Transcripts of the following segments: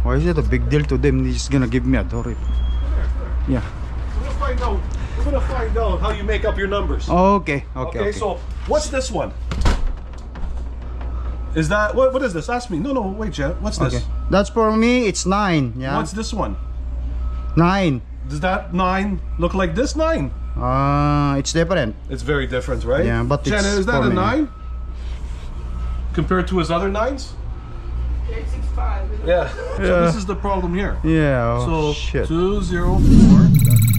Why is it a big deal to them? He's gonna give me a door. Yeah. We're gonna find out how you make up your numbers. Okay. Okay. So what's this one? Is that what is this? Ask me. No, wait, Jet. What's this? Okay. That's for me. It's 9. Yeah. What's this one? 9. Does that 9 look like this 9? It's different. It's very different, right? Yeah, but Jenna, it's is that for a me. 9? Compared to his other 9s? 865. Yeah. So this is the problem here. Yeah. So Shit. 204.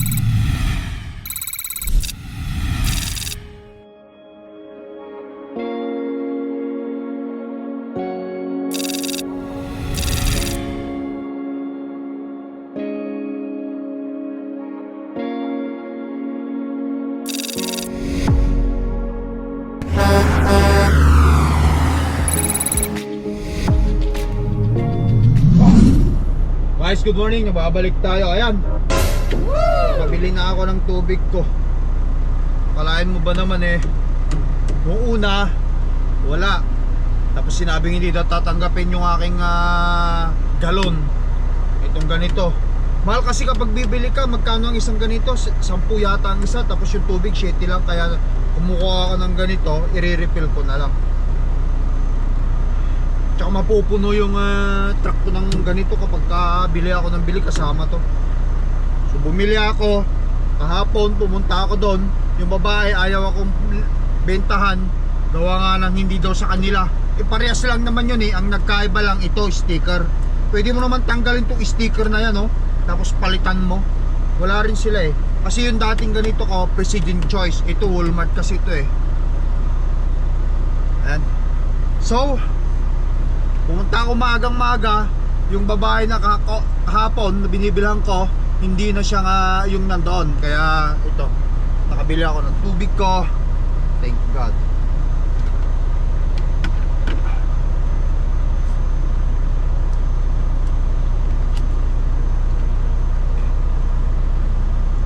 Guys, good morning. Nababalik tayo. Ayan. Pabili na ako ng tubig ko. Kalain mo ba naman nung una, wala. Tapos sinabing hindi na tatanggapin yung aking galon. Itong ganito. Mahal kasi kapag bibili ka, magkano ang isang ganito? 10 yata ang isa. Tapos yung tubig, 7 lang. Kaya kumukuha ako ng ganito, i-refill ko na lang. Tsaka mapupuno yung truck ko ng ganito kapag bili ako ng bili kasama to. So bumili ako kahapon, pumunta ako doon. Yung babae ayaw akong bentahan, gawa nga ng hindi daw sa kanila. Parehas lang naman yun ang nagkaiba lang ito, sticker. Pwede mo naman tanggalin tong sticker na yan tapos palitan mo. Wala rin sila kasi yung dating ganito ko, President Choice. Ito Walmart kasi ito Ayan. So pumunta ako maagang-maga. Yung babae na kahapon na binibilhan ko, hindi na siya yung nandoon. Kaya ito, nakabili ako ng tubig ko. Thank God.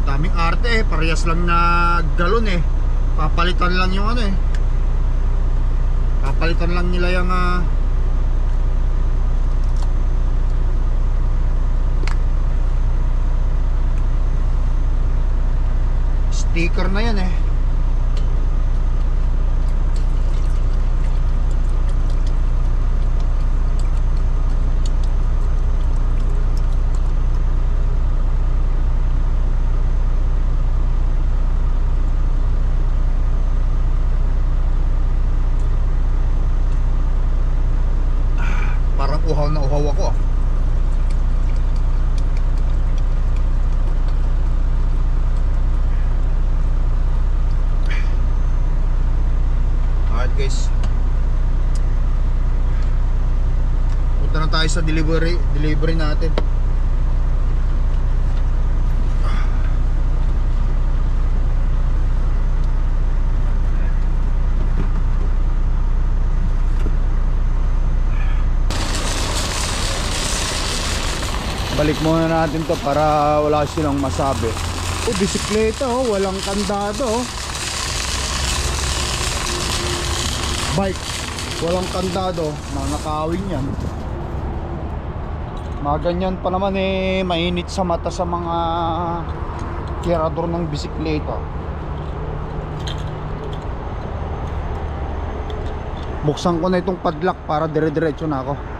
Daming arte parehas lang na galon papalitan lang yung papalitan lang nila yung sticker na yan parang uhaw na uhaw ako guys. Punta na tayo sa delivery natin. Balik muna natin to para wala silang masabi. Bisikleta walang kandado bike, walang kandado, nakakawin yan. Mga ganyan pa naman mainit sa mata sa mga kirador ng bisikleta. Buksan ko na itong padlock para dire-diretso na ako.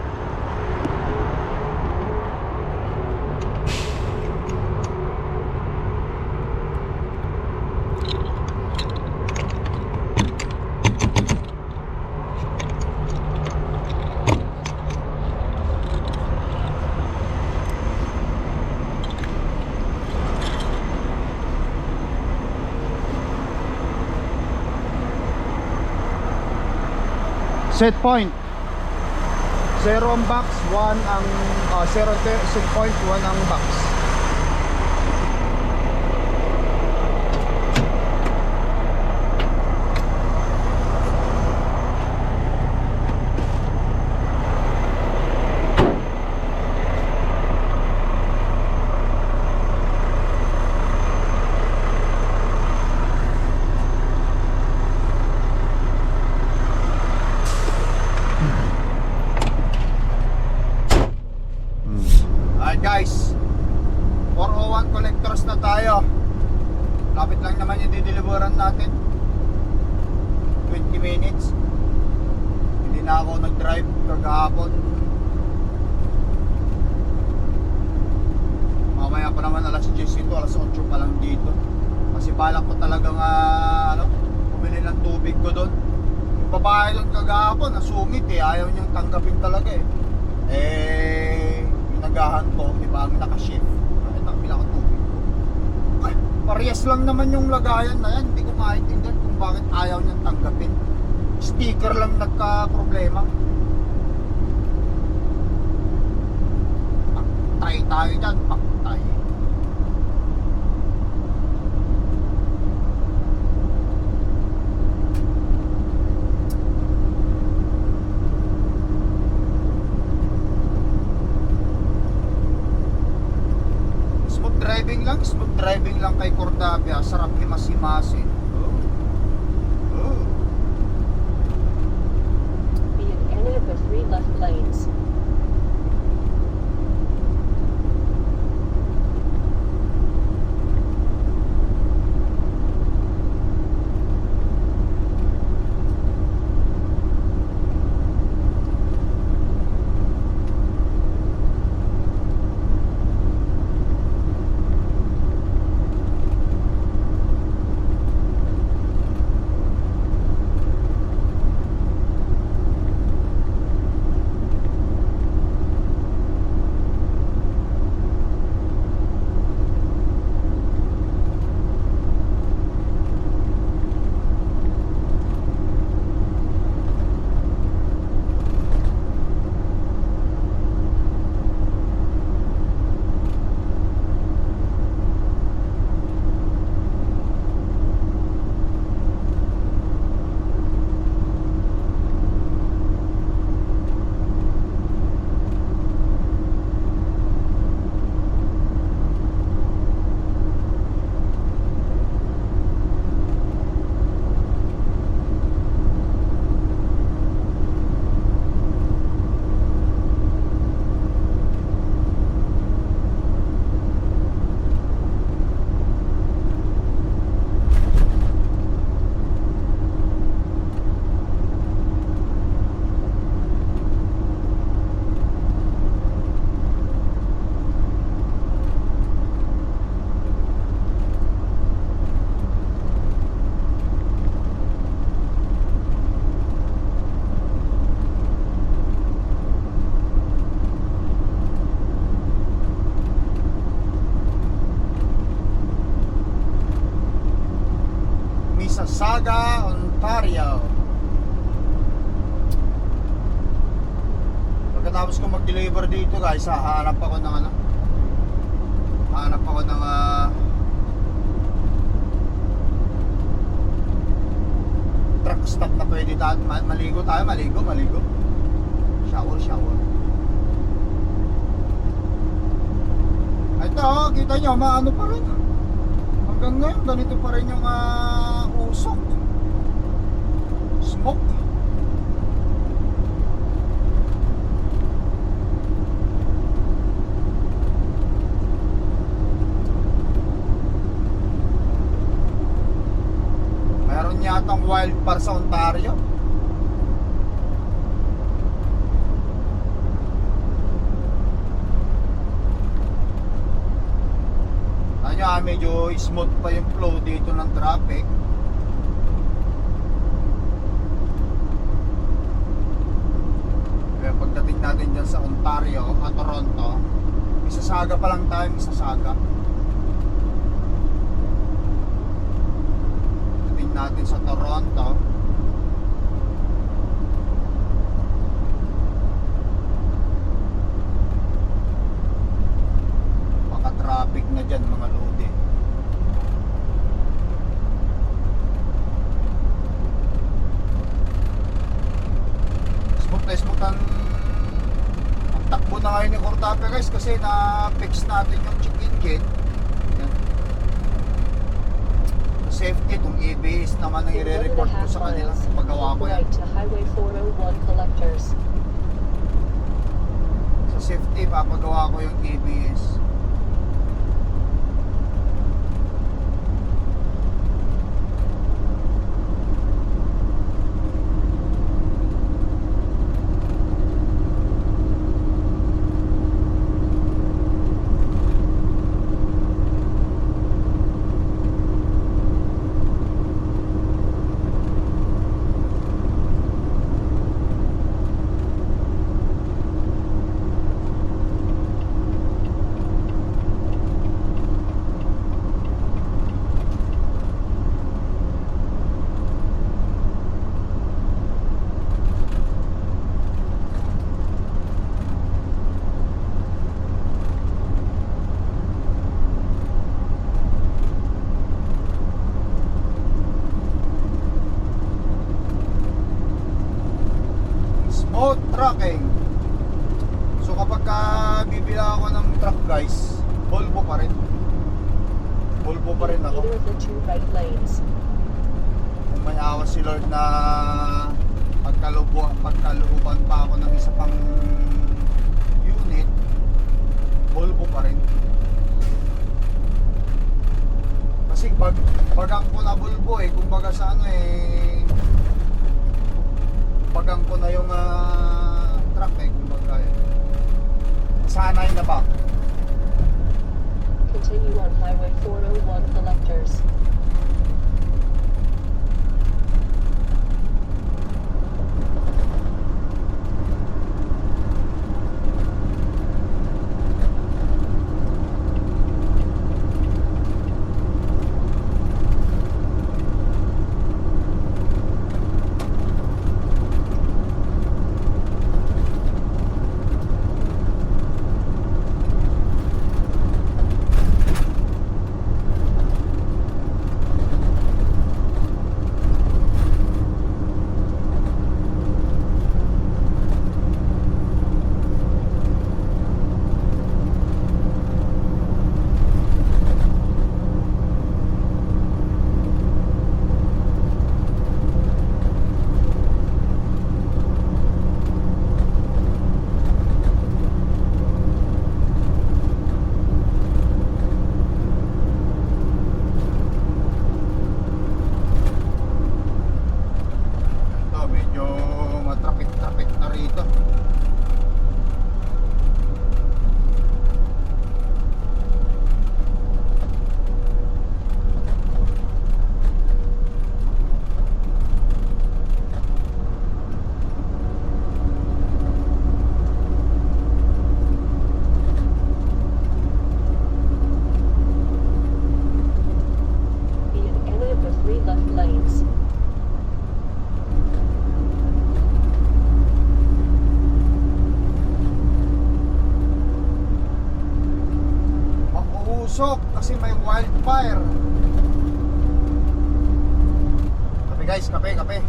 Set point 0 ang box, 1 ang 0 set point, 1 ang box. Yan guys, 401 collectors na tayo. Lapit lang naman yung dideliveran natin, 20 minutes. Hindi na ako nag-drive kagahapon. Mamaya pa naman alas 10 ito, alas 8 pa lang dito. Kasi balak ko talagang bumili ng tubig ko doon. Yung babae doon kagahapon, nasungit eh, ayaw niyang tanggapin talaga eh. Pinagahan ko, di ba, ang nakashift. Ay, nakabila ko tubig ko. Ay, parehas lang naman yung lagayan na yan. Hindi ko maintindihan kung bakit ayaw niyang tanggapin. Sticker lang nagka-problema. Paktay tayo dyan, paktay. Smooth driving lang kay Cordapia, sarap himas-himasin. Be in any of the 3 left lanes. Mississauga, Ontario. Pagkatapos ko mag-deliver dito guys, hahanap ako ng truck stop na pwede tayo maligo. Shower. Ito, kita nyo, maano pa rin. Hanggang ngayon, ganito pa rin yung usok. Smoke. Meron yatang wildfire sa Ontario. Medyo smooth pa yung flow dito ng traffic. Kaya pagdating natin dyan sa Ontario at Toronto, Mississauga pa lang tayo, Mississauga. Pagdating natin sa Toronto, traffic na dyan mga lodi. Smooth ang takbo na ngayon ni Cordapia guys, kasi na-fix natin yung check engine. Yan. Safety, itong ABS naman ang i-report ko sa kanila. Paggawa ko yan. Right to Highway 401 collectors. Sa safety, papagawa ko yung ABS. Smooth trucking. So kapag bibila ako ng truck guys, Volvo pa rin. Volvo pa rin ako. Either of the 2 right lanes. Kung may awa si Lord na pagkalooban pa ako ng isa pang unit, Volvo pa rin. Kasi bagang ko na Volvo eh, kumbaga sa ano eh, bagang ko na yung truck eh, kumbaga eh. Sanay na ba? Continue on Highway 401 collectors. usok kasi may wildfire. Kape guys, kape, kape.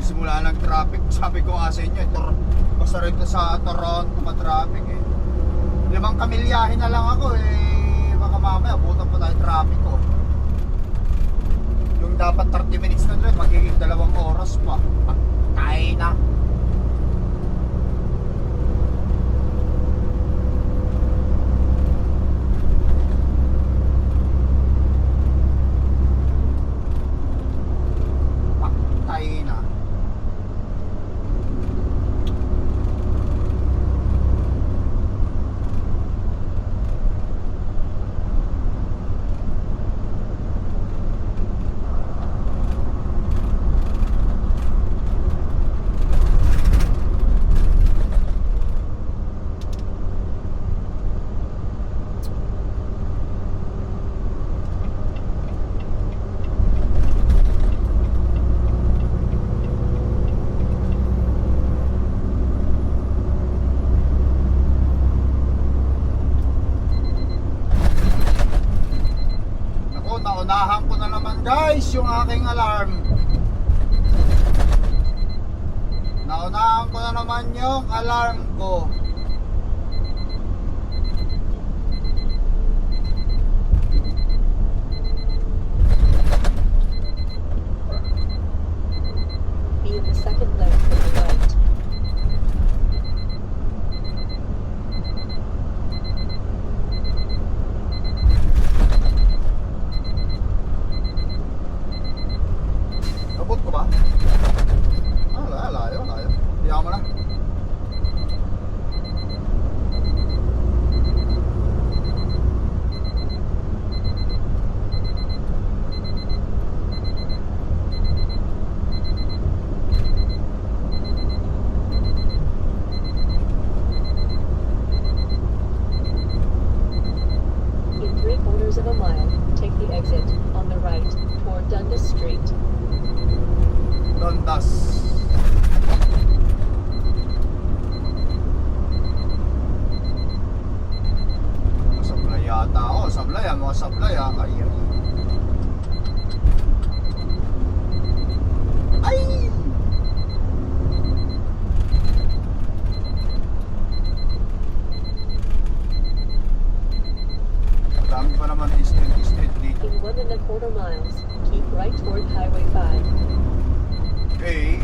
Simula ng traffic. Sabi ko nga sa inyo, basta rito sa Toronto ka-traffic eh. 5 kamilyahin na lang ako eh. Baka mamaya, abutan pa tayo traffic ko. Yung dapat 30 minutes na drive, magiging 2 oras pa. Patay na. Patay na. Naunahan ko na naman guys yung aking alarm. Naunahan ko na naman yung alarm ko. Be in the second lane to the right. Abot ko ba? Layo. Iyaw mo na. In 3/4 of a mile, take the exit on the right toward Dundas Street. Dundas. Sablay yata ako. Sablay ah. Mga sablay ah. Ay! Dami pa naman street dito. In 1 1/4 miles, keep right toward Highway 5. Okay.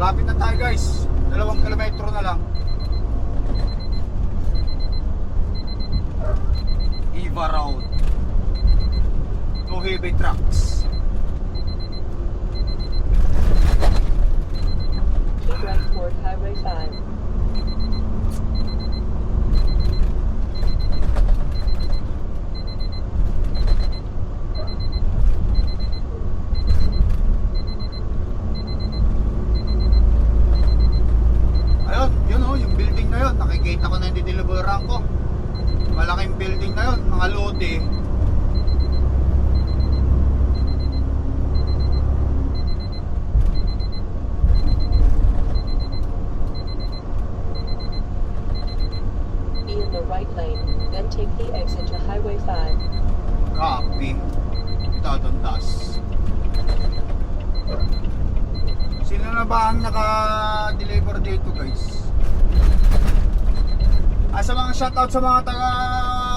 Malapit na tayo guys. 2 kilometro na lang. Eva Road. No heavy trucks. Keep right toward Highway 5. Ayun, yun oh, yung building na yun. Nakikita ko na yung dideliveran ko. Malaking building na yun, mga lote. Be in the right lane, then take the exit to Highway 5. Copy. Ito, Dundas. Sino na ba ang naka-deliver dito guys? Sa mga shoutout sa mga taga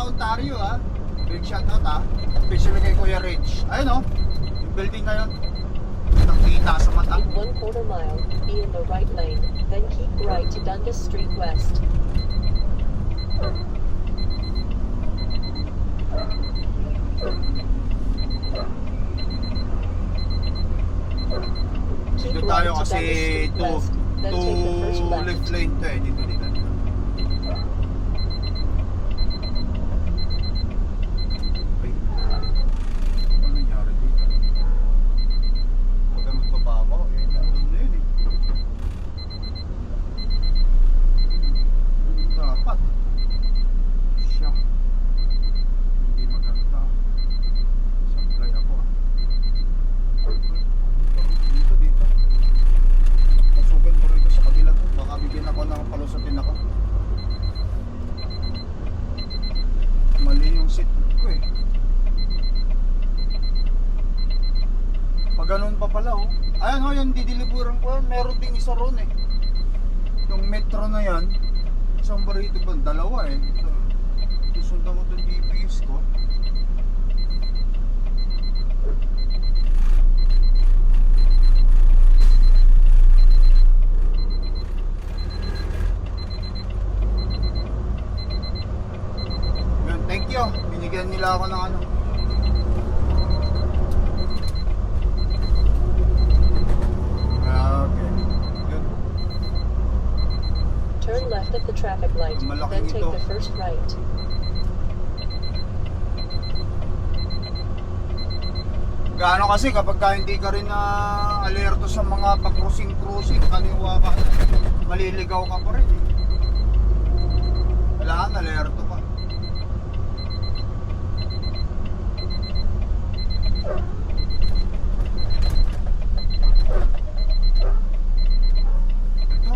Ontario ha. Big shoutout ha. Especially kay Kuya Rich. Ayun oh. Yung building na yun. Nakita sa mata. In 1/4 mile, be in the right lane, then keep right to Dundas Street West. Keep Dito right tayo to kasi Dundas Street West. then take the first to left. left lane to eh. Dito. Ay. Ano nangyari dito? Huwag magbababaw eh. Nandun na yun eh. Dapat. Siya. Hindi maganda. Sablay ako ah. Dito. Pasukin ko rito sa kabila to. Baka bigyan ako ng palusatin ako. Mali yung seat ko eh. Pag ganun pa pala oh. Ayan ho, yung dideliveran ko. Meron din isa ron eh. Yung metro na yan. Isang barito ba? Dalawa eh. Susundan ko itong GPS ko. Yun, thank you. Binigyan nila ako ng ano. Okay. Yun. Turn left at the traffic light, Malaki then take ito. the first right. Gaano kasi kapag hindi ka rin alerto sa mga pag-cruising, kaniwa ka, maliligaw ka pa rin eh. Kailangan alerto ka. Ito.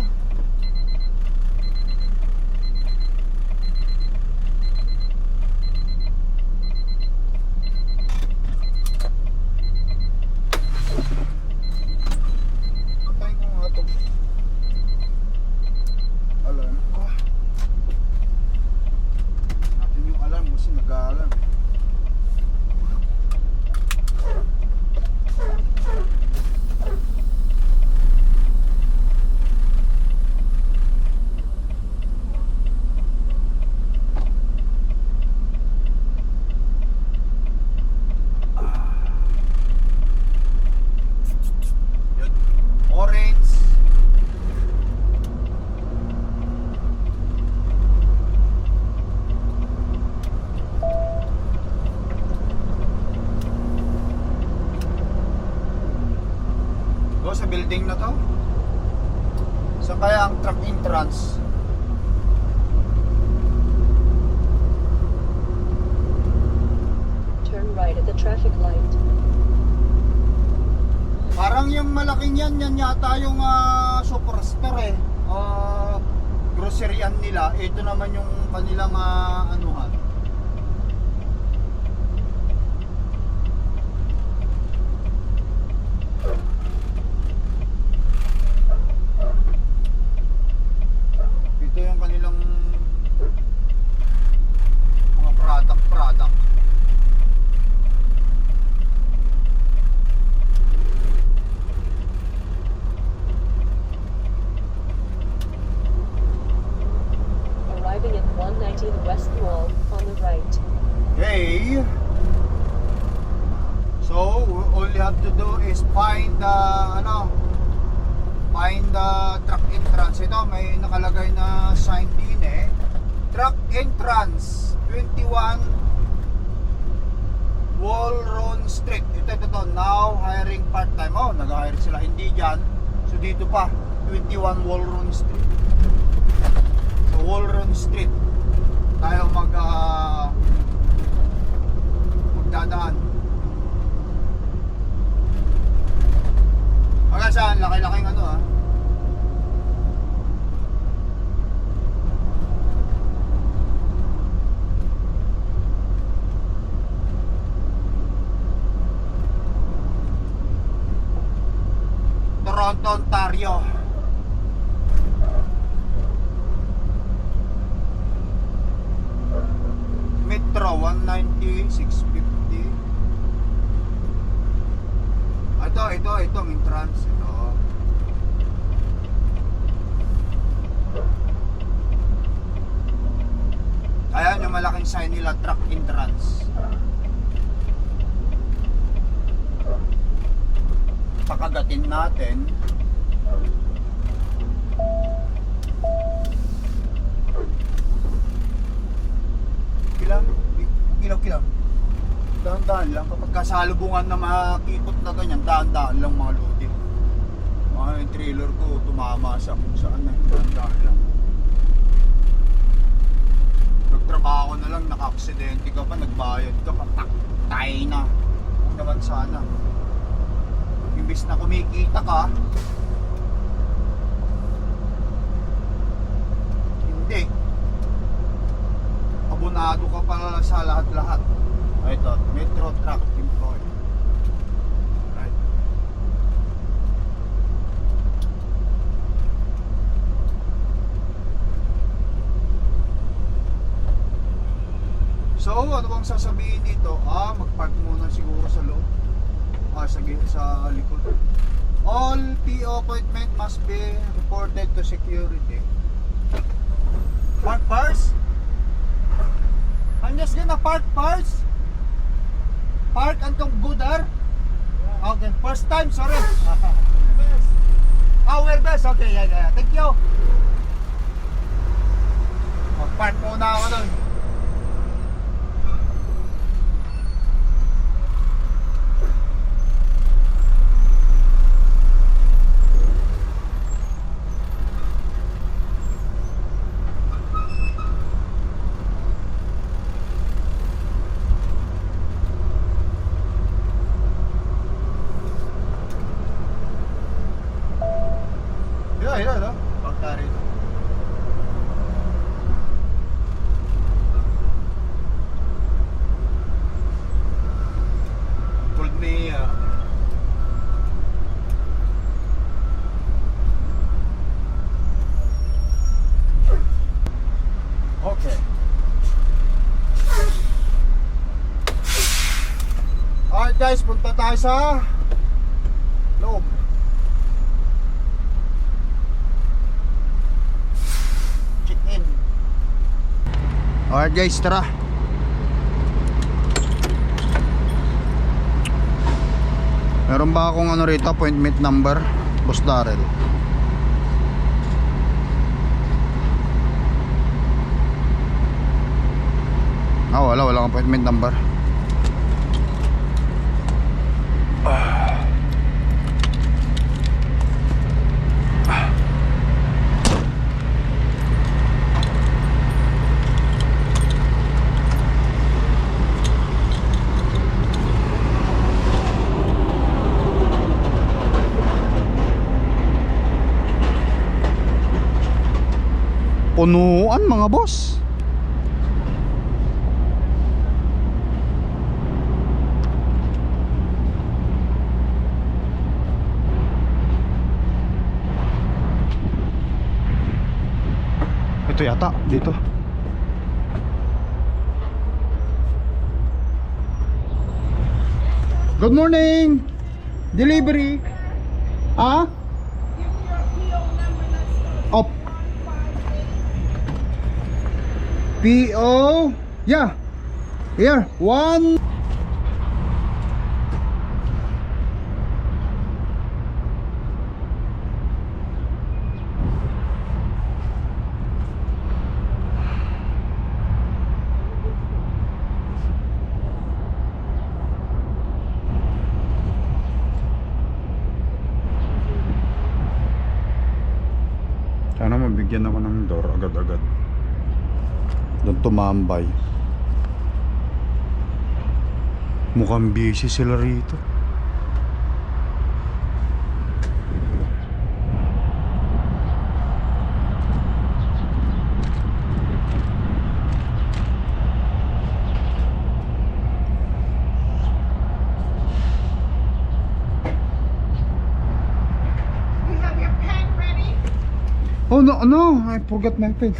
Patayin ko nga ito. Alam ko. Natin yung alarm kasi nag-aalarm. Yun. Orange. Go sa building na to. Saan kaya ang truck entrance? Turn right at the traffic light. Parang yung malaking yan yata yung superstore eh. Groceryan nila. Ito naman yung kanilang anuhan. Ito yung kanilang mga product. Arriving at 119 West Wall on the right. Okay. So, all you have to do is find the truck entrance. Ito, may nakalagay na sign din eh. Truck entrance 21 Walron Street. Ito. Now hiring part-time. Oh, nag-hire sila. Hindi dyan. So, dito pa. 21 Walron Street. So, Walron Street. Tayo magdadaan. Hanggang saan? Laki-laking ano ah. Toronto, Ontario. Metro 190, 650. Ito, entrance. Ito. Ayan yung malaking sign nila, truck entrance. Pakagatin natin. ilog lang. Dahan-dahan lang. Kapag kasalubungan na makikipot na ganyan, dahan-dahan lang mga lodi. Yung trailer ko tumama sa kung saan na. Dahan-dahan lang. Nagtrabaho na lang, naka-aksidente ka pa, nagbayad ka pa, tayo na. Huwag naman sana. Imbis na kumikita ka, hindi. Abonado ka pa sa lahat-lahat. Ito, Metro Truck Employee. Right. So, ano bang sasabihin dito? Mag-park muna siguro sa loob. Sa likod. All PO appointment must be reported to security. Park cars? I'm just gonna park cars. Park until go there. Okay, first time, sorry. We're best. Okay, yeah. Thank you. Park muna ako doon. Yeah, no? Pagka rin. Told me, okay. Alright guys, punta tayo sa loob. Alright guys, tara. Meron ba akong ano rito, appointment number? Boss Darrell. Wala akong appointment number. Punuan mga boss. Ito yata dito. Good morning. Delivery. Ah? Op. PO. Yeah. Here. One. Sana mabigyan ako ng door agad-agad. Doon tumambay. Mukhang busy sila rito. You have your pen ready? Oh no, I forgot my pen.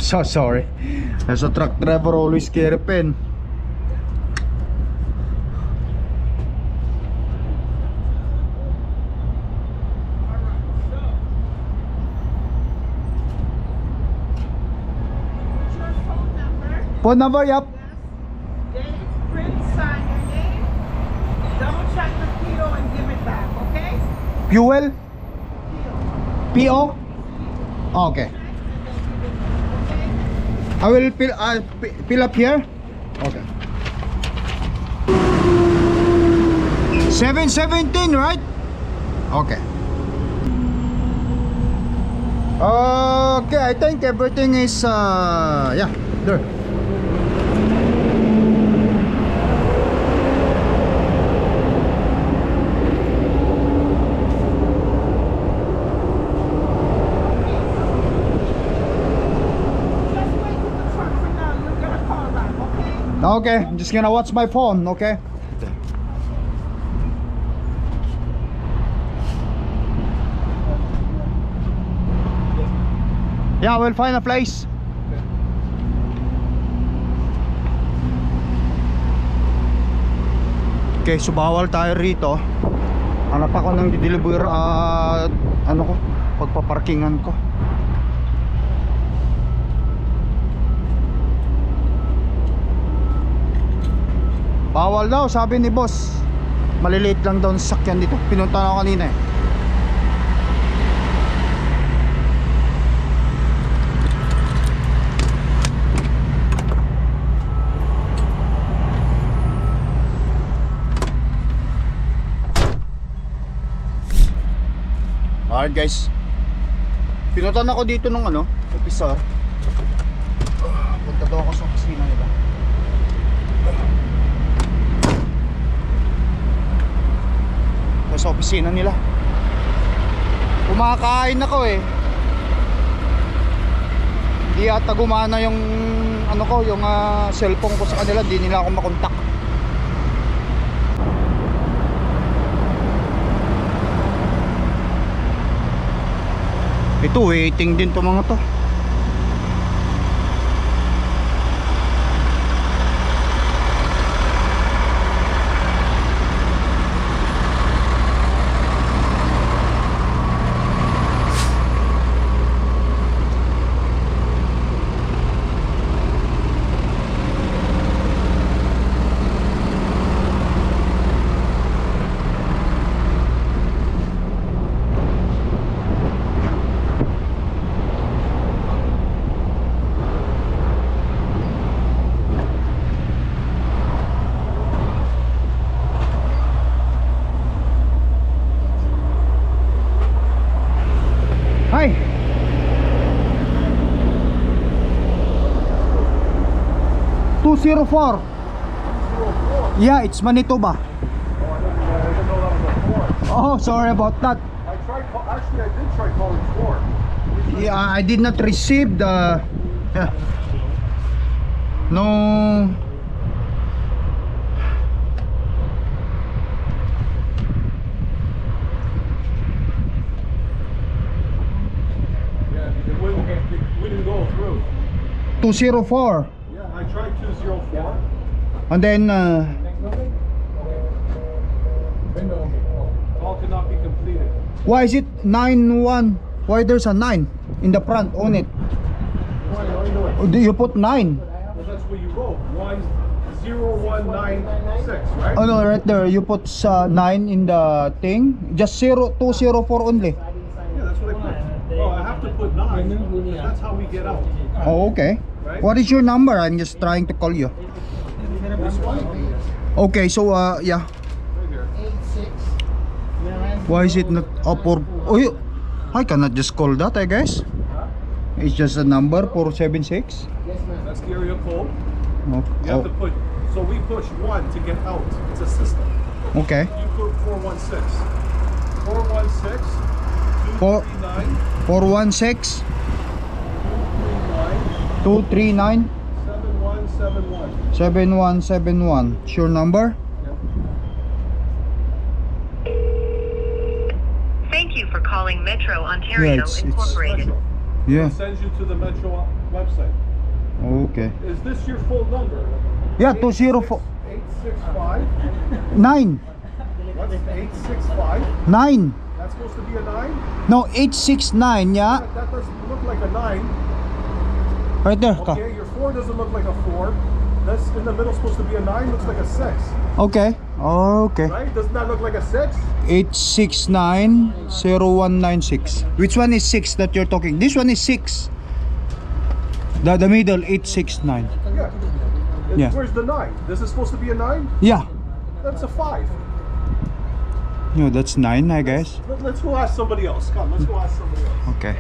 So sorry. As a truck driver, always carry pen. What's your phone number? Phone number, yup. Date, print, sign your name. Double check the PO and give it back, okay? Fuel? PO? Okay. I will fill up here. Okay. 717, right? Okay. Okay, I think everything is yeah, there. Just wait in the truck for now. You'll get a call back, okay? Okay, I'm just gonna watch my phone, okay? Yeah, we'll find a place. Okay, so bawal tayo rito. Hanap ako ng deliver ano ko, pagpaparkingan ko. Bawal daw, sabi ni boss. Maliliit lang daw ang sasakyan dito. Pinunta na ako kanina eh. Alright guys, pinutan ako dito ng ano, officer. Punta daw ako sa opisina nila. Sa opisina nila. Kumakain ako eh. Hindi ata gumana yung ano ko, yung cellphone ko sa kanila, hindi nila ako makontak. Ito waiting din to mga to. Hi. $204. Yeah, it's Manitoba. Oh, sorry about that. I tried. Actually, I did try calling 4. Yeah, I did not receive the no. Yeah, it wouldn't go through. 204. Yeah, I tried 204. And then Call cannot be completed. why is it 91? Why there's a 9 in the front on it? Oh, do you put 9? Well, that's what you wrote. 10196, right? Oh no, right there you put 9 in the thing. Just 204 only. Yeah, that's what I put. Well, I have to put 9. Because that's how we get out. Oh, okay. Right? What is your number? I'm just trying to call you. This one? Okay, so yeah. Right here. Why is it not up or I cannot just call that, I guess. It's just a number 476. That's the area code. Oh, You have to put. So we push 1 to get out. It's a system. okay. You put 416. 416. Four- 239. 416 239 7171. 7171. Sure number? Thank you for calling Metro Ontario it's- Incorporated. Metro. Yeah. It sends you to the Metro website. Okay. Is this your full number? Yeah, 204 865. 9 What's 865? 9. That's supposed to be a 9? No, 869, yeah. That doesn't look like a 9. Right there. Okay, your 4 doesn't look like a 4. That's in the middle supposed to be a 9, looks like a 6. Okay. Okay. Right? Doesn't that look like a 6? 8690196. Which one is 6 that you're talking? This one is 6. The middle 869. Yeah. Yeah. Where's the 9? This is supposed to be a 9? Yeah. That's a 5. No, that's 9, I guess. Let's go ask somebody else. Come, let's go ask somebody else. Okay.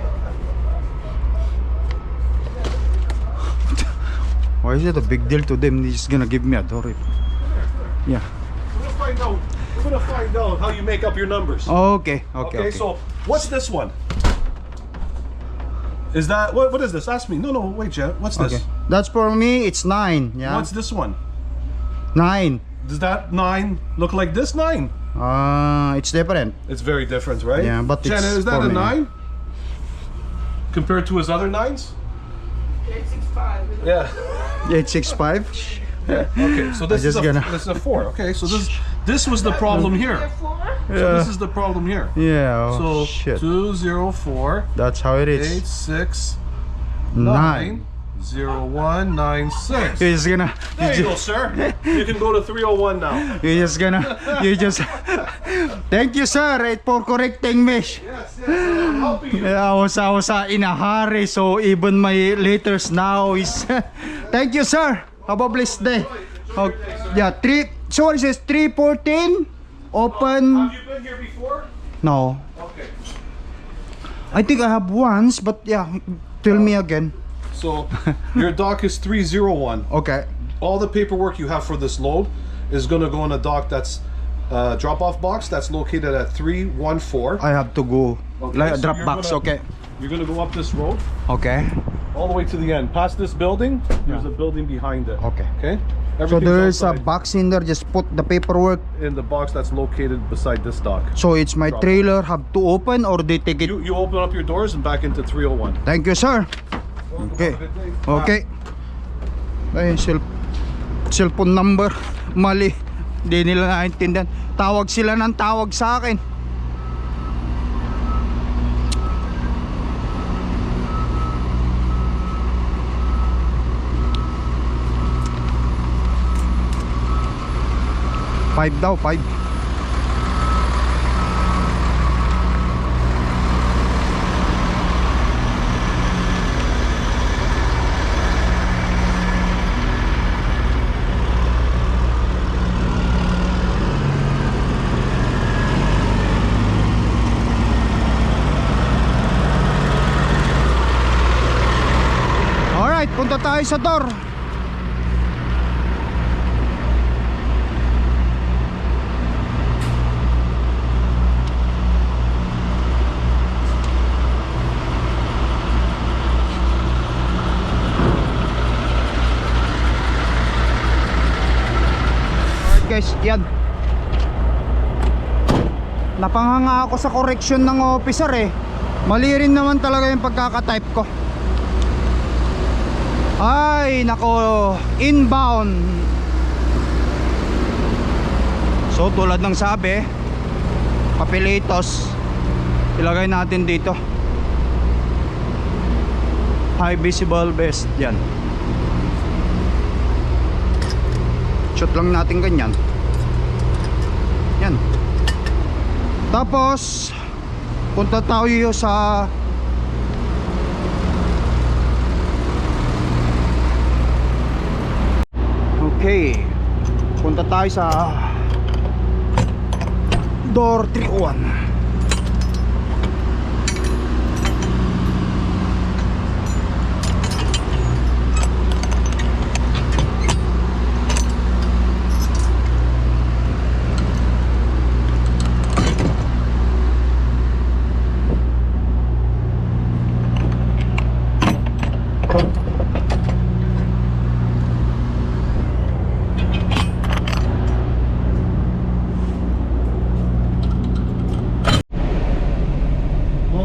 Why is it a big deal to them? He's gonna give me a door. Yeah. We'll find out. We're gonna find out how you make up your numbers. Okay. Okay, so what's this one? Is that what is this? Ask me. No, wait, Jet. What's this? Okay. That's for me. It's 9. Yeah. What's this one? 9. Does that 9 look like this 9? It's different. It's very different, right? Yeah, but Jenna, it's is that for a me. 9? Compared to his other 9s? 865. Yeah. 865. Okay, so this just is gonna- this is a 4. Okay, so this was the problem here. Therefore, So this is the problem here. Yeah. So Oh, shit. 204 That's how it is. 869 0196. You're just gonna. There you go, sir. You can go to 301 now. You're just gonna. You just. Thank you, sir, for correcting me. Yes, I'm helping you. I was in a hurry, so even my letters now is. Thank you, sir. Have a blessed day. Oh, yeah, 3. So what is this? 314. Open. Have you been here before? No. Okay. I think I have once, but yeah. Tell me again. So your dock is 301. Okay. All the paperwork you have for this load is going to go in a dock that's drop-off box that's located at 314. I have to go. Okay, Like a so drop you're box. gonna- Okay. You're going to go up this road Okay. all the way to the end. Past this building, there's a building behind it. Okay. Okay? So Everything's there's a outside box in there. Just put the paperwork. in the box that's located beside this dock. So it's my Drop trailer have to open or they take it. You open up your doors and back into 301. Thank you, sir. Okay. Okay. Ay, cellphone number. Mali. Hindi nila naintindihan. Tawag sila ng tawag sa akin. Five daw, 5. Alright, punta tayo sa door. Alright guys, yan. Napanganga ako sa correction ng officer eh. Mali rin naman talaga yung pagkakatype ko. Ay, nako, inbound. So tulad ng sabi, papelitos ilagay natin dito. High visible vest, yan. Shoot lang natin ganyan. Yan. Tapos punta tayo sa okay, punta tayo sa door 301.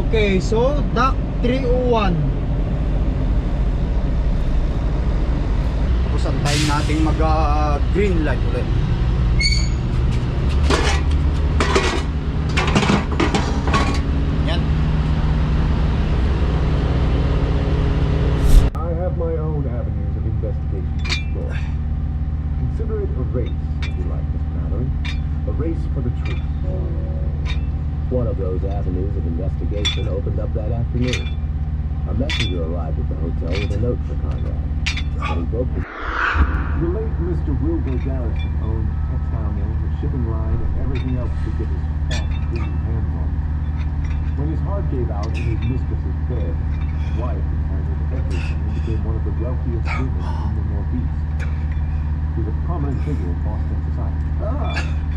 Okay, so dock 301. Tapos antayin natin mag green light ulit. Yan. I have my own avenues of investigation to explore. Consider it a race, if you like, Mr. Mallory. A race for the truth. One of those avenues of investigation opened up that afternoon. A messenger arrived at the hotel with a note for Conrad. And he broke the... The late Mr. Wilbur Garrison owned textile mills, a shipping line, and everything else to get his fat, busy hands on. When his heart gave out in his mistress's bed, his wife inherited everything and became one of the wealthiest women in the Northeast. She was a prominent figure in Boston society.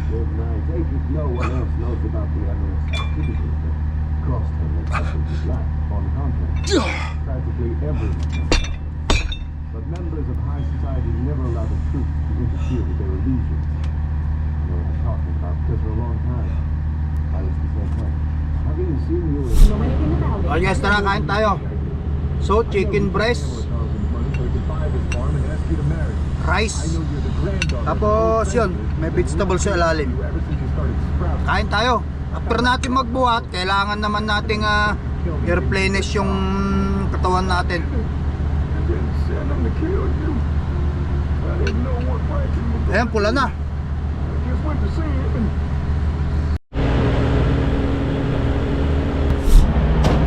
Good night. Take it no one else knows about the amorous activities that cost her her husband's life. On the contrary, practically everyone. But members of high society never allow the truth to interfere with their illusions. You know what I'm talking about, because for a long time, I was the same way. Having seen you in Oh guys, tara, kain tayo. So, chicken breast, rice, tapos yun, may vegetables sa ilalim. Kain tayo. After natin magbuhat, kailangan naman nating i-replenish yung katawan natin. Ayan, pula na.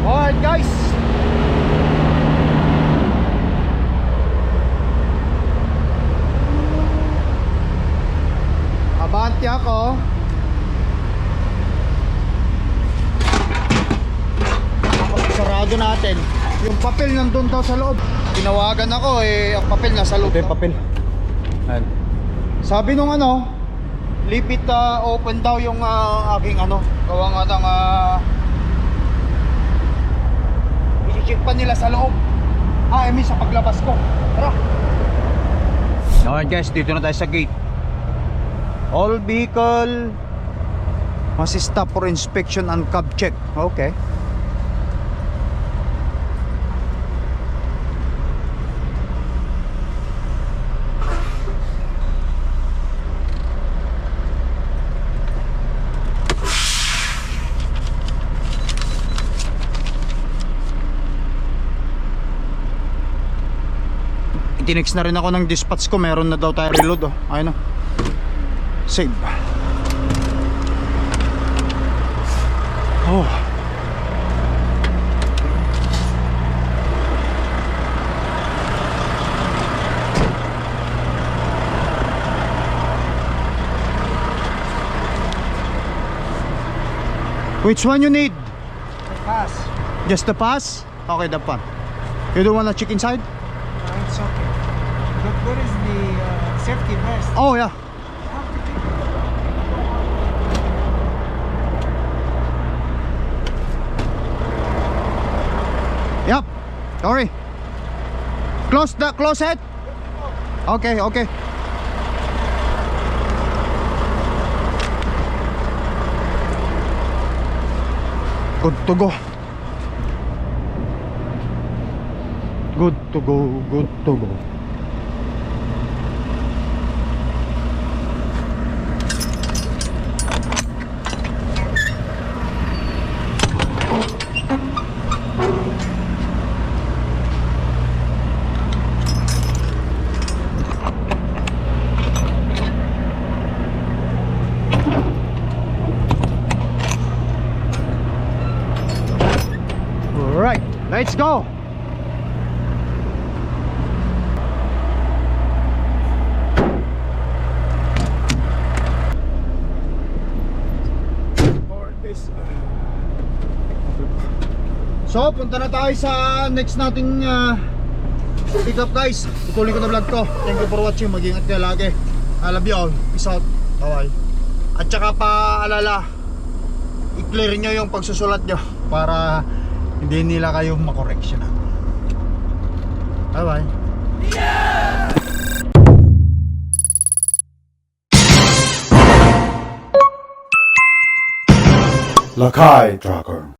Alright guys, abante ako. Sarado natin. Yung papel nandun daw sa loob. Tinawagan ako ang papel nasa loob. Ito yung papel. Ayan. Sabi nung lipit open daw yung aking gawa nga ng i-check pa nila sa loob. I mean sa paglabas ko. Tara. Alright guys, dito na tayo sa gate. All vehicle must stop for inspection and cab check. Okay. Tinext na rin ako ng dispatch ko, meron na daw tayo reload ayun na. Save. Oh. Which one you need? The pass. Just the pass? Okay, the pass. You don't want to check inside? It's okay. But where is the safety vest? Oh yeah. Yep. Sorry. Close it. Okay. Good to go. Good to go. All right, let's go. So, punta na tayo sa next nating pick up guys. Ituloy ko na vlog ko. Thank you for watching. Mag-ingat kayo lagi. I love you all. Peace out. Bye-bye. At saka paalala, i-clear nyo yung pagsusulat nyo para hindi nila kayo makorreksyonan. Bye-bye. Lakai Tracker.